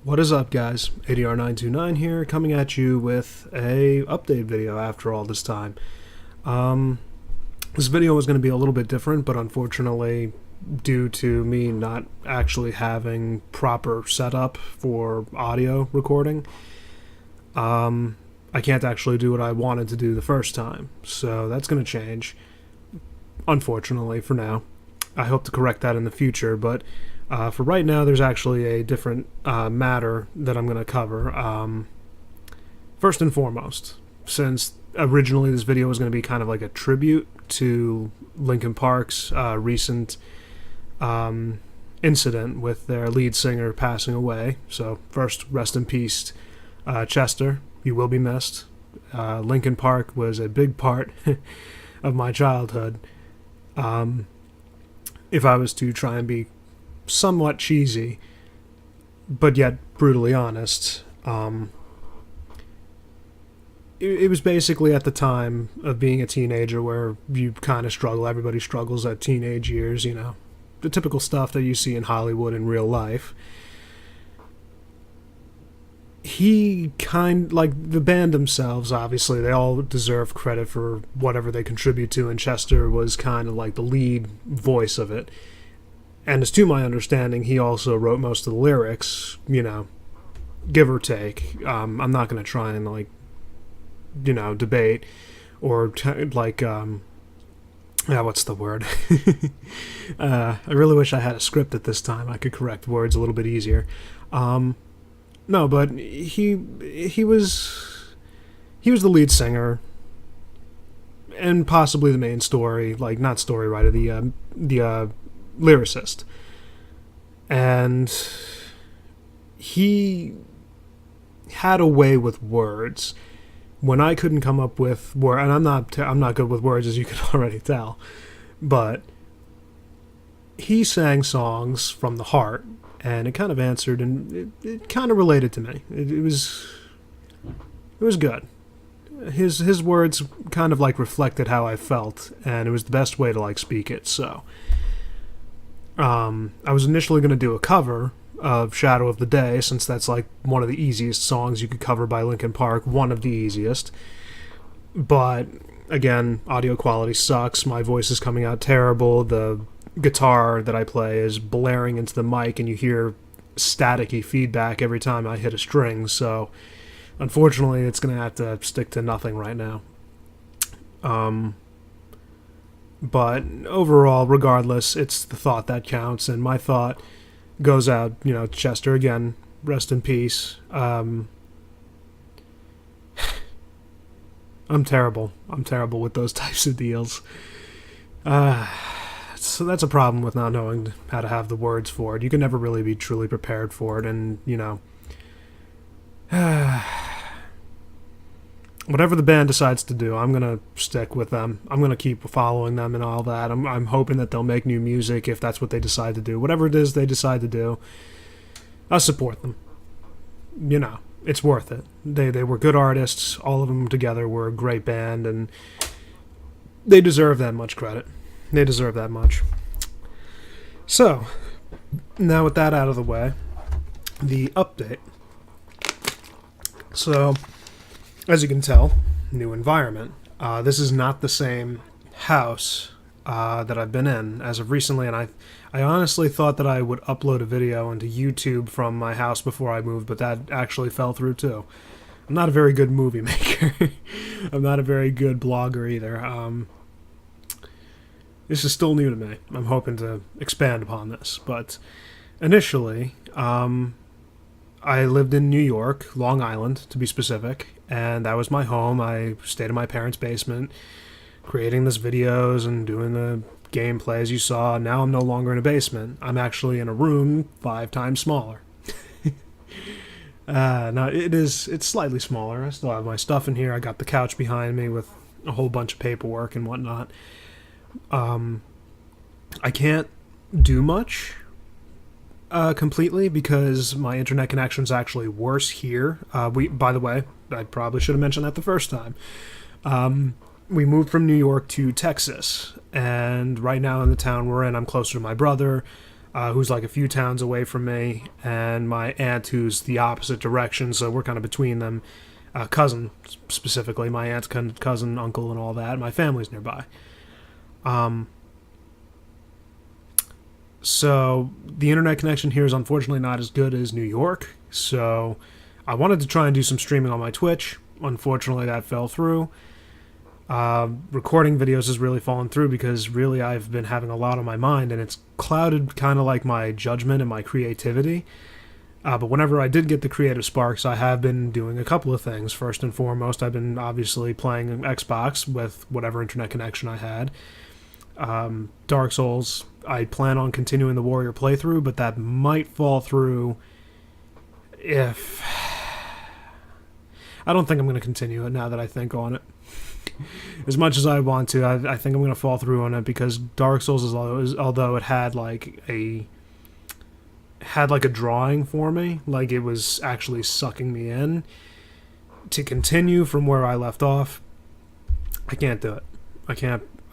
What is up, guys? ADR929 here, coming at you with a update video after all this time. Um, this video was going to be a little bit different, but unfortunately, due to me not actually having proper setup for audio recording, I can't actually do what I wanted to do the first time. So that's going to change, unfortunately, for now. I hope to correct that in the future, but for right now, there's actually a different matter that I'm going to cover. First and foremost, since originally this video was going to be kind of like a tribute to Linkin Park's recent incident with their lead singer passing away. So first, rest in peace, Chester. You will be missed. Linkin Park was a big part of my childhood. If I was to try and be somewhat cheesy, but yet brutally honest, it was basically at the time of being a teenager where you kind of struggle. Everybody struggles at teenage years, you know, the typical stuff that you see in Hollywood in real life. The band themselves, obviously, they all deserve credit for whatever they contribute to, and Chester was kind of like the lead voice of it. And as to my understanding, he also wrote most of the lyrics, you know, give or take. I'm not going to try and, debate or, what's the word? I really wish I had a script at this time. I could correct words a little bit easier. No, but he was the lead singer and possibly the main story, not story writer, the lyricist, and he had a way with words when I couldn't come up with words. And I'm not good with words, as you can already tell, but he sang songs from the heart, and it kind of answered, and it kind of related to me. It was good. His words kind of reflected how I felt, and it was the best way to speak it. So I was initially going to do a cover of Shadow of the Day, since that's one of the easiest songs you could cover by Linkin Park, one of the easiest. But again, audio quality sucks. My voice is coming out terrible. The guitar that I play is blaring into the mic, and you hear staticky feedback every time I hit a string. So unfortunately, it's going to have to stick to nothing right now. But overall, regardless, it's the thought that counts, and my thought goes out, Chester, again, rest in peace. I'm terrible. I'm terrible with those types of deals. So that's a problem with not knowing how to have the words for it. You can never really be truly prepared for it, and, whatever the band decides to do, I'm going to stick with them. I'm going to keep following them and all that. I'm hoping that they'll make new music if that's what they decide to do. Whatever it is they decide to do, I'll support them. It's worth it. They were good artists. All of them together were a great band, and they deserve that much credit. They deserve that much. So, now with that out of the way, the update. So, as you can tell, new environment. This is not the same house that I've been in as of recently, and I honestly thought that I would upload a video into YouTube from my house before I moved, but that actually fell through too. I'm not a very good movie maker. I'm not a very good blogger either. This is still new to me. I'm hoping to expand upon this, but initially, I lived in New York, Long Island, to be specific, and that was my home. I stayed in my parents' basement, creating these videos and doing the gameplay, as you saw. Now I'm no longer in a basement. I'm actually in a room 5 times smaller. No, it's slightly smaller. I still have my stuff in here. I got the couch behind me with a whole bunch of paperwork and whatnot. I can't do much completely because my internet connection is actually worse here. By the way, I probably should have mentioned that the first time. We moved from New York to Texas, and right now in the town we're in, I'm closer to my brother. who's like a few towns away from me, and my aunt who's the opposite direction, so we're kind of between them. Cousin, specifically, my aunt's cousin, uncle, and all that. My family's nearby. So the internet connection here is unfortunately not as good as New York, so I wanted to try and do some streaming on my Twitch. Unfortunately, that fell through. Recording videos has really fallen through because really I've been having a lot on my mind, and it's clouded kind of like my judgment and my creativity. But whenever I did get the creative sparks, I have been doing a couple of things. First and foremost, I've been obviously playing Xbox with whatever internet connection I had. Dark Souls, I plan on continuing the Warrior playthrough, but that might fall through if... I don't think I'm going to continue it now that I think on it. As much as I want to, I think I'm going to fall through on it because Dark Souls, although it had like a drawing for me, like it was actually sucking me in, to continue from where I left off, I can't do it. I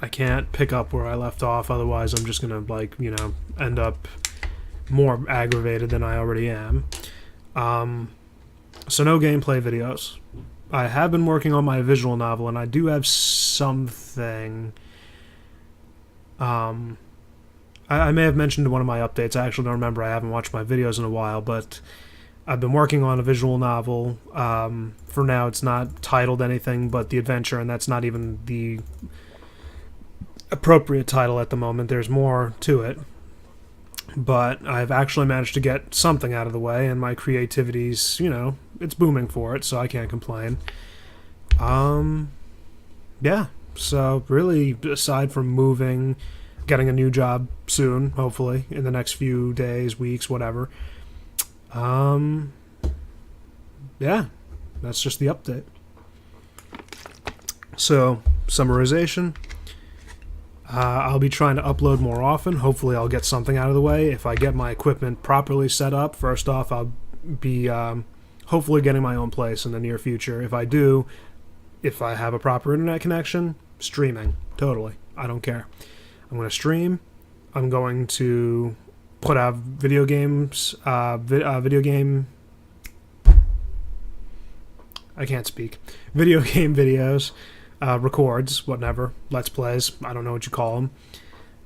can't pick up where I left off, otherwise I'm just going to, end up more aggravated than I already am. So no gameplay videos. I have been working on my visual novel, and I do have something. I may have mentioned in one of my updates. I actually don't remember. I haven't watched my videos in a while, but I've been working on a visual novel. For now, it's not titled anything but The Adventure, and that's not even the appropriate title at the moment. There's more to it. But I've actually managed to get something out of the way, and my creativity's, it's booming for it, so I can't complain. Yeah, so really, aside from moving, getting a new job soon, hopefully, in the next few days, weeks, whatever, yeah, that's just the update. So, summarization. I'll be trying to upload more often. Hopefully I'll get something out of the way. If I get my equipment properly set up, first off, I'll be hopefully getting my own place in the near future. If I do, if I have a proper internet connection, streaming. Totally. I don't care. I'm going to stream. I'm going to put out video games, video game videos. Records, whatever, let's plays, I don't know what you call them.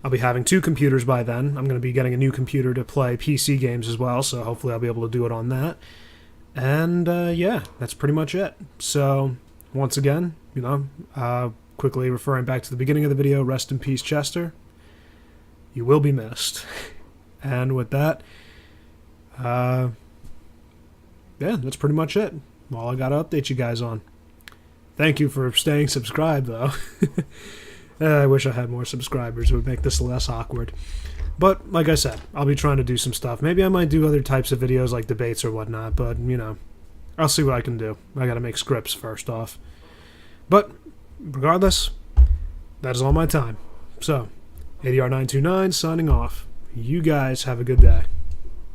I'll be having 2 computers by then. I'm going to be getting a new computer to play PC games as well, so hopefully I'll be able to do it on that. And, yeah, that's pretty much it. So, once again, quickly referring back to the beginning of the video, rest in peace, Chester. You will be missed. And with that, yeah, that's pretty much it. All I got to update you guys on. Thank you for staying subscribed, though. I wish I had more subscribers. It would make this less awkward. But, like I said, I'll be trying to do some stuff. Maybe I might do other types of videos like debates or whatnot, but, I'll see what I can do. I gotta make scripts first off. But, regardless, that is all my time. So, ADR929 signing off. You guys have a good day.